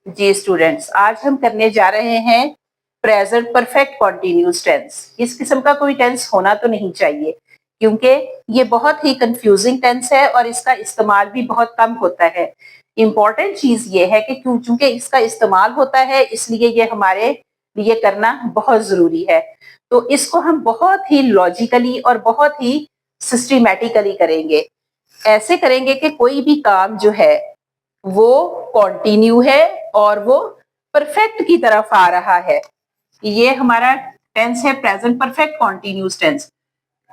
जी students, आज हम करने जा रहे हैं प्रेजेंट परफेक्ट कॉन्टिन्यूस टेंस। इस किस्म का कोई टेंस होना तो नहीं चाहिए क्योंकि ये बहुत ही कंफ्यूजिंग टेंस है और इसका इस्तेमाल भी बहुत कम होता है। इम्पॉर्टेंट चीज ये है कि चूंकि इसका इस्तेमाल होता है इसलिए ये हमारे लिए करना बहुत जरूरी है। तो इसको हम बहुत ही लॉजिकली और बहुत ही सिस्टमैटिकली करेंगे। ऐसे करेंगे कि कोई भी काम जो है वो कॉन्टिन्यू है और वो परफेक्ट की तरफ आ रहा है। ये हमारा टेंस है प्रेजेंट परफेक्ट कॉन्टिन्यूस टेंस।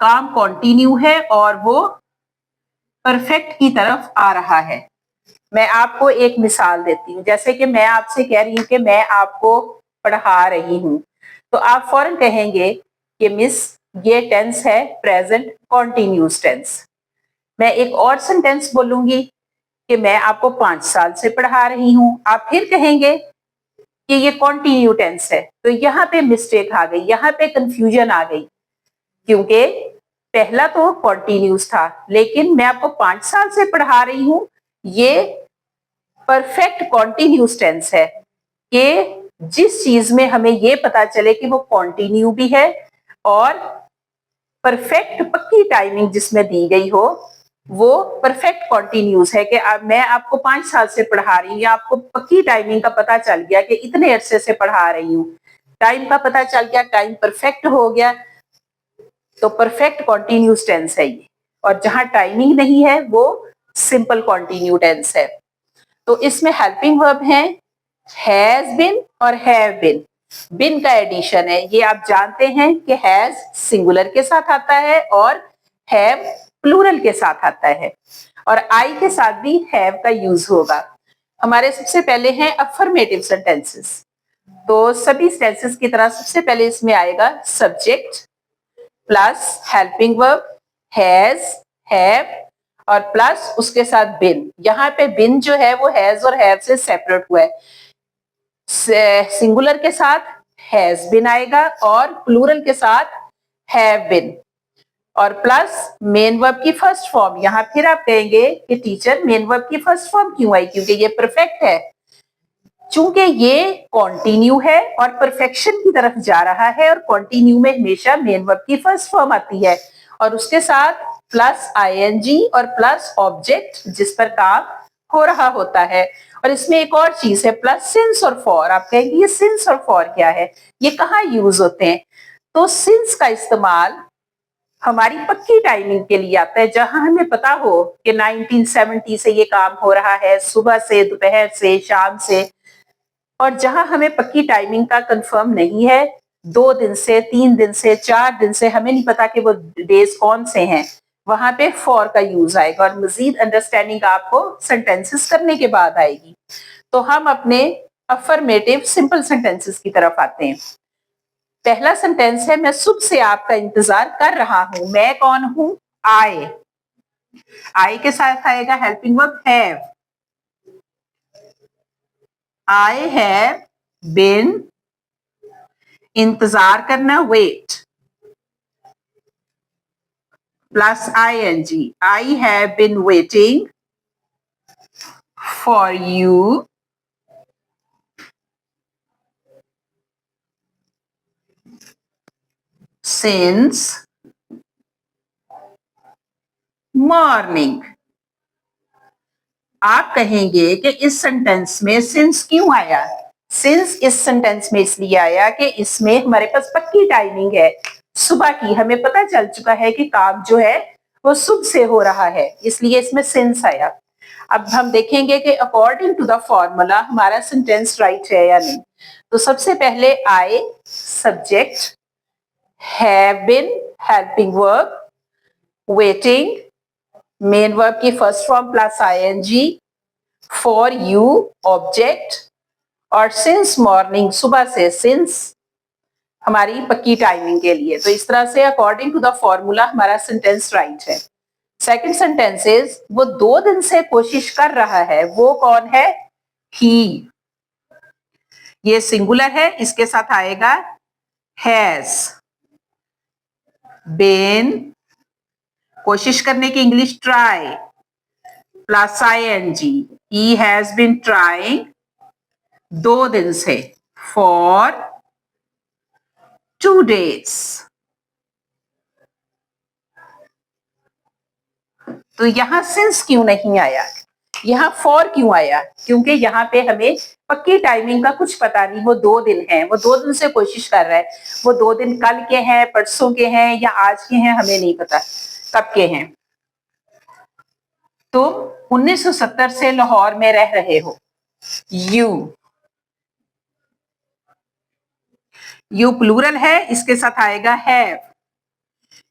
काम कॉन्टिन्यू है और वो परफेक्ट की तरफ आ रहा है। मैं आपको एक मिसाल देती हूँ, जैसे कि मैं आपसे कह रही हूँ कि मैं आपको पढ़ा रही हूँ, तो आप फौरन कहेंगे कि मिस ये टेंस है प्रेजेंट कॉन्टिन्यूस टेंस। मैं एक और सेंटेंस बोलूंगी कि मैं आपको 5 साल से पढ़ा रही हूँ, आप फिर कहेंगे कि ये कॉन्टिन्यू टेंस है। तो यहाँ पे मिस्टेक आ गई, यहाँ पे कंफ्यूजन आ गई, क्योंकि पहला तो कॉन्टिन्यूस था लेकिन मैं आपको 5 साल से पढ़ा रही हूँ, ये परफेक्ट कॉन्टिन्यूस टेंस है कि जिस चीज में हमें ये पता चले कि वो कॉन्टिन्यू भी है और परफेक्ट पक्की टाइमिंग जिसमें दी गई हो वो परफेक्ट कॉन्टिन्यूस है कि मैं आपको 5 साल से पढ़ा रही हूँ या आपको पक्की टाइमिंग का पता चल गया कि इतने अरसे से पढ़ा रही हूँ, टाइम का पता चल गया, टाइम परफेक्ट हो गया, तो परफेक्ट कॉन्टिन्यूस टेंस है ये। और जहां टाइमिंग नहीं है वो सिंपल कॉन्टिन्यू टेंस है। तो इसमें हेल्पिंग वर्ब है हैज बिन और हैव बिन। बिन का एडिशन है, ये आप जानते हैं कि हैज सिंगुलर के साथ आता है और हैव प्लूरल के साथ आता है, और आई के साथ भी हैव का यूज होगा। हमारे सबसे पहले हैं अफर्मेटिव सेंटेंसेस। तो सभी टेंसेस की तरह सबसे पहले इसमें आएगा subject plus helping verb has, have और प्लस उसके साथ बिन। यहाँ पे बिन जो है वो हैज और हैव से सेपरेट हुआ है। सिंगुलर के साथ हैज बिन आएगा और प्लूरल के साथ हैव बिन, और प्लस मेन वर्ब की फर्स्ट फॉर्म। यहाँ फिर आप कहेंगे कि टीचर मेन वर्ब की फर्स्ट फॉर्म क्यों आई, क्योंकि ये परफेक्ट है। चूंकि ये कॉन्टिन्यू है और परफेक्शन की तरफ जा रहा है, और कॉन्टिन्यू में हमेशा मेन वर्ब की फर्स्ट फॉर्म आती है और उसके साथ प्लस आईएनजी और प्लस ऑब्जेक्ट जिस पर काम हो रहा होता है। और इसमें एक और चीज है प्लस सिंस और फॉर। आप कहेंगे ये सिंस और फॉर क्या है, ये कहाँ यूज होते हैं? तो सिंस का इस्तेमाल हमारी पक्की टाइमिंग के लिए आता है, जहां हमें पता हो कि 1970 से ये काम हो रहा है, सुबह से, दोपहर से, शाम से। और जहां हमें पक्की टाइमिंग का कंफर्म नहीं है, 2 दिन से, 3 दिन से, 4 दिन से, हमें नहीं पता कि वो डेज कौन से हैं, वहां पे फॉर का यूज आएगा। और मजीद अंडरस्टैंडिंग आपको सेंटेंसेस करने के बाद आएगी। तो हम अपने अफर्मेटिव सिंपल सेंटेंसेस की तरफ आते हैं। पहला सेंटेंस है मैं सुबह से आपका इंतजार कर रहा हूं। मैं कौन हूं? आई। आई के साथ आएगा helping verb have. I have been, इंतजार करना wait, plus ING. I have been waiting for you since morning. आप कहेंगे कि इस सेंटेंस में सिंस क्यों आया? सिंस इस सेंटेंस में इसलिए आया कि इसमें हमारे पास पक्की टाइमिंग है सुबह की, हमें पता चल चुका है कि काम जो है वो सुबह से हो रहा है, इसलिए इसमें सिंस आया। अब हम देखेंगे कि अकॉर्डिंग टू द फॉर्मूला हमारा सेंटेंस राइट है या नहीं। तो सबसे पहले I subject, have been helping verb, waiting main verb की first form plus ING, for you object, और सिंस मॉर्निंग सुबह से, सिंस हमारी पक्की टाइमिंग के लिए। तो इस तरह से अकॉर्डिंग टू द फॉर्मूला हमारा सेंटेंस राइट है। सेकंड सेंटेंस इज वो 2 दिन से कोशिश कर रहा है। वो कौन है? ही। ये सिंगुलर है, इसके साथ आएगा हैज। बीन कोशिश करने की English try, plus ING. He has been trying 2 दिन से, for 2 days। तो यहां सिंस क्यों नहीं आया, यहाँ फॉर क्यों आया? क्योंकि यहाँ पे हमें पक्की टाइमिंग का कुछ पता नहीं, वो 2 दिन है, वो 2 दिन से कोशिश कर रहा है, वो 2 दिन कल के हैं, परसों के हैं या आज के हैं, हमें नहीं पता कब के हैं। तुम 1970 से लाहौर में रह रहे हो, यू प्लूरल है, इसके साथ आएगा हैव।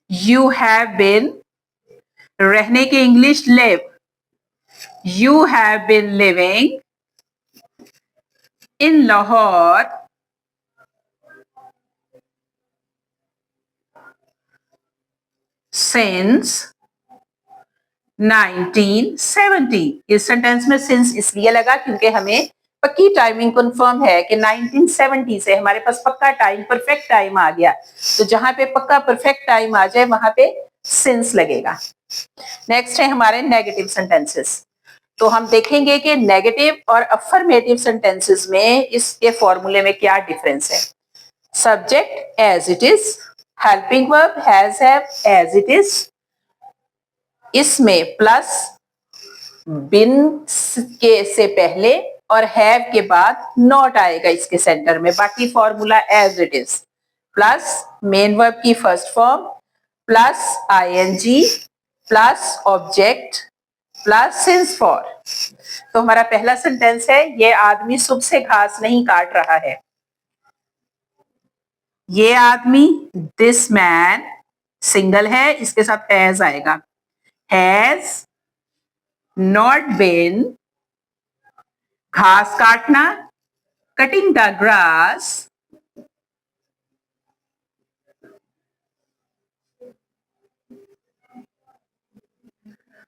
यू हैव बीन, रहने के English live, you have been living in Lahore since 1970। इस सेंटेंस में सिंस इसलिए लगा क्योंकि हमें पक्की टाइमिंग कंफर्म है कि 1970 से हमारे पास पक्का टाइम, परफेक्ट टाइम आ गया। तो जहां पे पक्का परफेक्ट टाइम आ जाए वहां पे सिंस लगेगा। नेक्स्ट है हमारे नेगेटिव सेंटेंसेस। तो हम देखेंगे कि नेगेटिव और अफर्मेटिव सेंटेंसेस में इसके फॉर्मूले में क्या डिफरेंस है। Subject as it is, helping verb has have as it is, इसमें प्लस बिन के से पहले और हैव के बाद नॉट आएगा इसके सेंटर में, बाकी formula as it is, plus main verb की first form plus ING plus object plus since for. तो हमारा पहला सेंटेंस है, ये आदमी सुबह से घास नहीं काट रहा है। ये आदमी, दिस मैन सिंगल है, इसके साथ हैज आएगा, हैज नॉट बीन, घास काटना, कटिंग द ग्रास,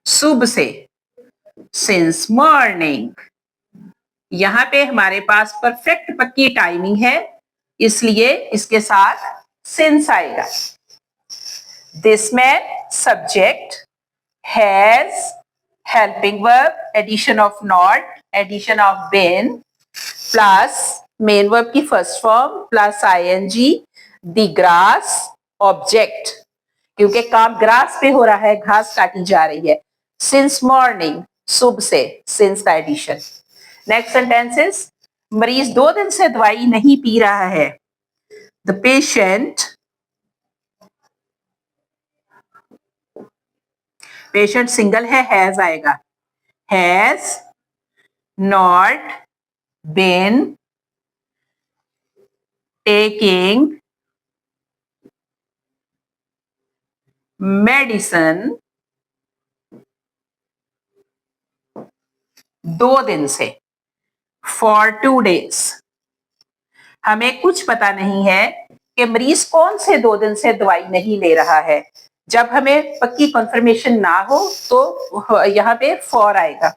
सुबह से, सिंस मॉर्निंग। यहां पे हमारे पास परफेक्ट पक्की टाइमिंग है, इसलिए इसके साथ सिंस आएगा। This man subject, has helping verb, addition of not, addition of been, plus main verb की first form plus ING, the grass object, क्योंकि काम ग्रास पे हो रहा है, घास काटी जा रही है, सिंस मॉर्निंग सुबह से, सिंस का एडिशन। नेक्स्ट सेंटेंसेस, मरीज 2 दिन से दवाई नहीं पी रहा है। द पेशेंट, पेशेंट सिंगल है, हैज आएगा, has not been taking medicine 2 दिन से, फॉर 2 days। हमें कुछ पता नहीं है कि मरीज कौन से 2 दिन से दवाई नहीं ले रहा है। जब हमें पक्की कंफर्मेशन ना हो तो यहाँ पे फॉर आएगा।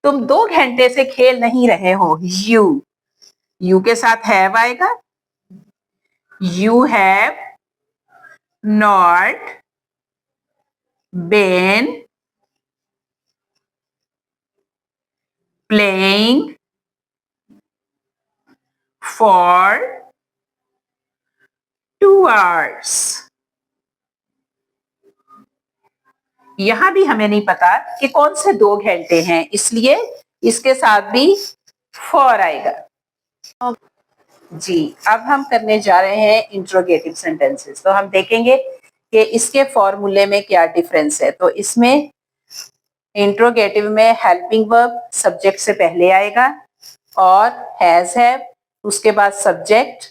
तुम 2 घंटे से खेल नहीं रहे हो, यू के साथ हैव आएगा, you have not been playing for 2 hours। यहां भी हमें नहीं पता कि कौन से 2 घंटे हैं, इसलिए इसके साथ भी फॉर आएगा। जी, अब हम करने जा रहे हैं इंट्रोगेटिव सेंटेंसेस। तो हम देखेंगे कि इसके फॉर्मूले में क्या डिफरेंस है। तो इसमें इंट्रोगेटिव में हेल्पिंग वर्ब सब्जेक्ट से पहले आएगा और हैज हैव, उसके बाद subject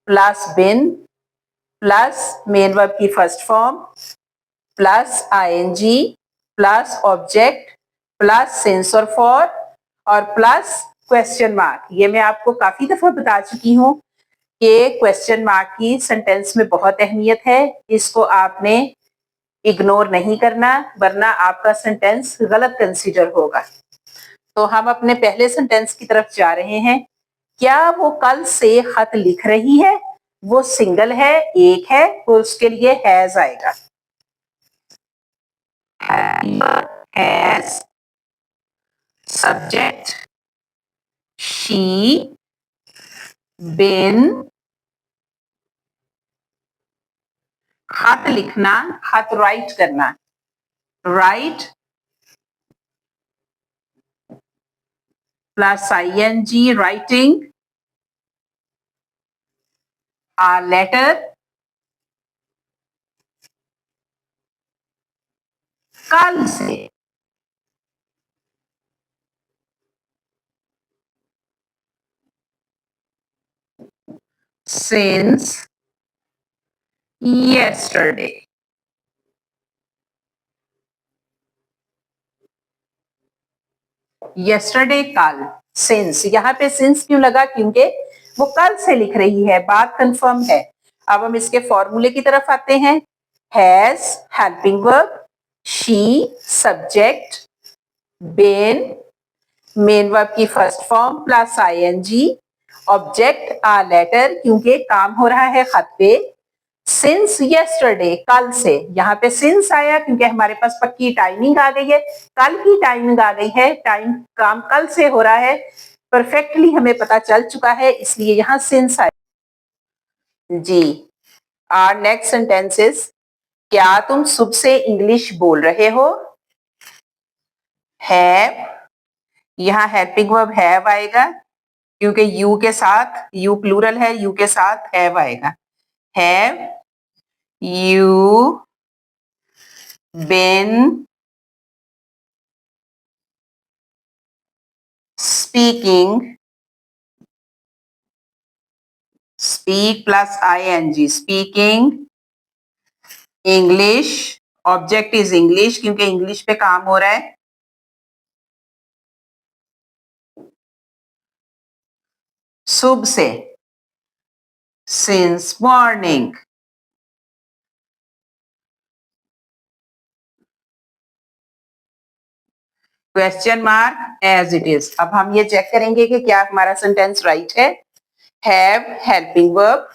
plus been plus main verb की first form plus ING plus object plus since और प्लस क्वेश्चन मार्क। ये मैं आपको काफी दफा बता चुकी हूँ कि क्वेश्चन मार्क की सेंटेंस में बहुत अहमियत है, इसको आपने इग्नोर नहीं करना वरना आपका सेंटेंस गलत कंसीडर होगा। तो हम अपने पहले सेंटेंस की तरफ जा रहे हैं। क्या वो कल से खत लिख रही है? वो सिंगल है, एक है, तो उसके लिए हैज आएगा। हैज सब्जेक्ट, she been, खत लिखना, खत राइट करना, right plus ing, writing a letter, कल से, since yesterday, yesterday कल, since, यहां पे since क्यों लगा? क्योंकि वो कल से लिख रही है, बात कंफर्म है। अब हम इसके फॉर्मूले की तरफ आते हैं। Has helping verb, she subject, been main verb की first form plus ing, object a letter क्योंकि काम हो रहा है खत पे, सिंस यस्टरडे कल से, यहाँ पे सिंस आया क्योंकि हमारे पास पक्की टाइमिंग आ गई है, कल की टाइमिंग आ गई है, टाइम काम कल से हो रहा है, परफेक्टली हमें पता चल चुका है, इसलिए यहाँ सिंस आया। जी, आर नेक्स्ट सेंटेंसेस, क्या तुम सुबह से इंग्लिश बोल रहे हो? हैव, यहाँ हेल्पिंग वर्ब हैव आएगा क्योंकि यू के साथ, यू प्लूरल है, यू के साथ हैव आएगा। Have you been speaking, speak plus ing, speaking English, object is English क्योंकि इंग्लिश पे काम हो रहा है, सुबह से, since morning, question mark as it is. अब हम ये चेक करेंगे कि क्या हमारा सेंटेंस राइट है। Have helping verb,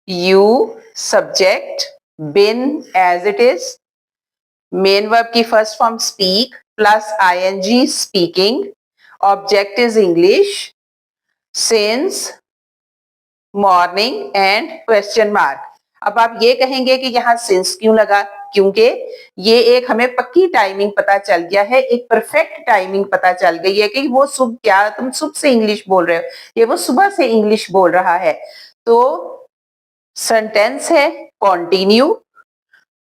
you subject, been as it is, main verb की first form speak plus ing speaking, object is English, since morning and question mark. अब आप ये कहेंगे कि यहाँ सिंस क्यों लगा? क्योंकि ये एक हमें पक्की टाइमिंग पता चल गया है, एक परफेक्ट टाइमिंग पता चल गई है कि वो सुबह, क्या तुम सुबह से इंग्लिश बोल रहे हो, ये वो सुबह से इंग्लिश बोल रहा है। तो सेंटेंस है कॉन्टिन्यू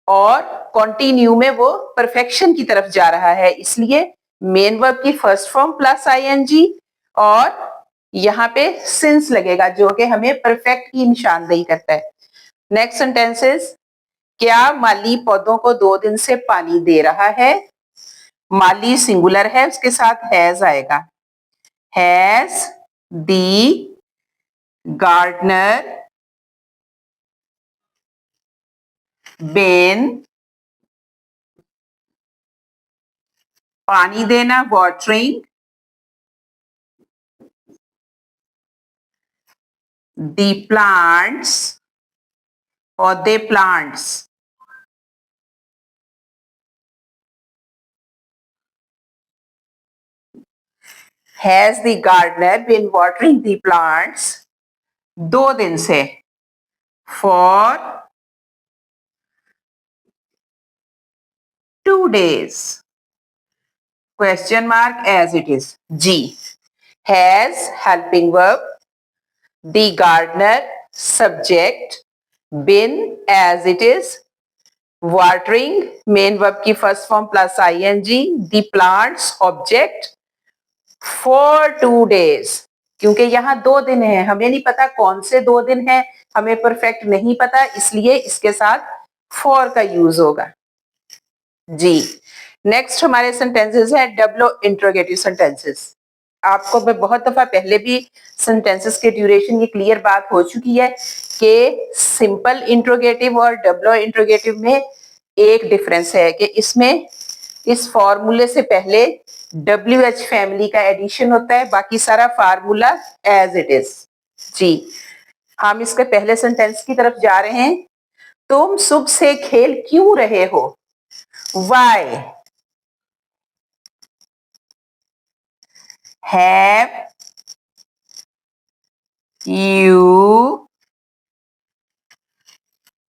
और कॉन्टिन्यू में वो परफेक्शन की तरफ जा रहा है, इसलिए मेन वर्ब की फर्स्ट फॉर्म प्लस ing और यहाँ पे सिंस लगेगा जो कि हमें परफेक्ट की निशानदेही करता है। नेक्स्ट सेंटेंसेस, क्या माली पौधों को 2 दिन से पानी दे रहा है? माली सिंगुलर है, उसके साथ हैज आएगा। हैज दी गार्डनर बेन, पानी देना वाटरिंग, दी प्लांट्स और दे plants, has the gardener been watering the plants 2 दिन से, for 2 days, question mark as it is। G, has helping verb, the gardener subject, been as it is, watering main verb की first form plus ing, the plants object, for 2 days क्योंकि यहाँ 2 दिन है, हमें नहीं पता कौन से 2 दिन है, हमें परफेक्ट नहीं पता, इसलिए इसके साथ for का यूज होगा। जी, नेक्स्ट हमारे सेंटेंसेस है डब्लो इंट्रोगेटिव सेंटेंसेस। आपको मैं बहुत दफा पहले भी सेंटेंसेस के ड्यूरेशन ये क्लियर बात हो चुकी है कि सिंपल इंट्रोगेटिव और डब्लो इंट्रोगेटिव में एक डिफरेंस है कि इसमें इस फॉर्मूले से पहले WH फैमिली का एडिशन होता है, बाकी सारा फार्मूला एज इट इज। जी, हम इसके पहले सेंटेंस की तरफ जा रहे हैं। तुम सुबह से खेल क्यों रहे हो? Why have You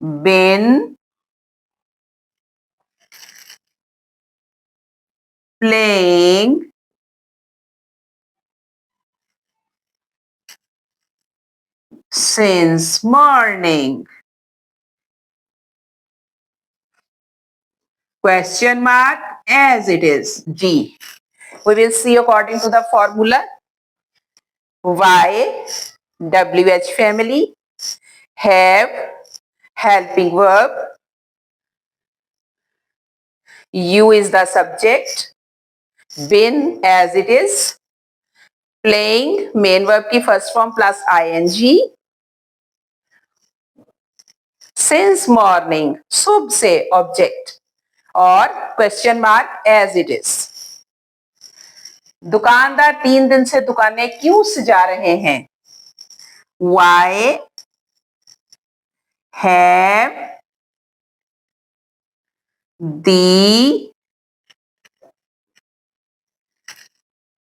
been playing since morning? Question mark as it is. G. We will see according to the formula. Y, WH family, have, helping verb, you is the subject, been as it is, playing main verb की first form plus ing, since morning शुभ से object और question mark as it is. दुकानदार 3 दिन से दुकानें क्यों सजा रहे हैं? Why have the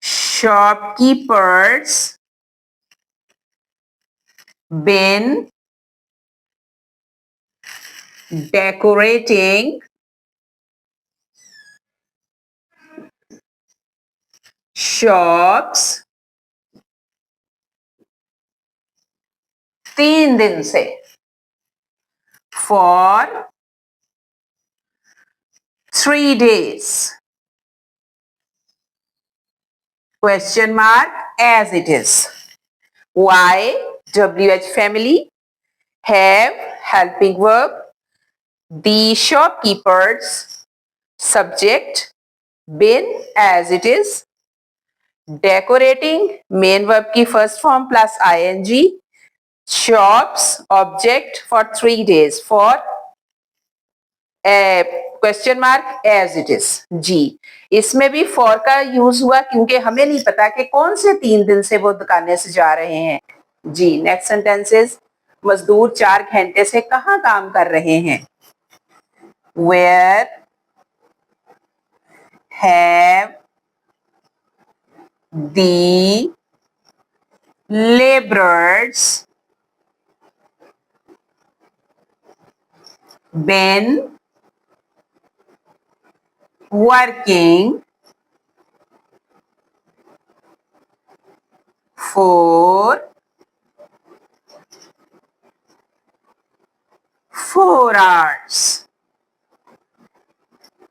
shopkeepers been decorating shops 3 दिन से for 3 days? Question mark as it is. Y, WH family, have, helping verb, the shopkeepers, subject, been as it is, decorating main verb की first form plus ing, shops object for 3 days for question mark as it is. जी, इसमें भी for का use हुआ क्योंकि हमें नहीं पता कि कौन से 3 दिन से वो दुकानें सजा रहे हैं. जी, नेक्स्ट सेंटेंसेस. मजदूर 4 घंटे से कहाँ काम कर रहे हैं? Where have the laborers been working for 4 hours?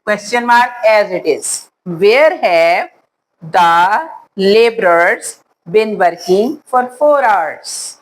Question mark as it is. Where have the laborers been working for 4 hours?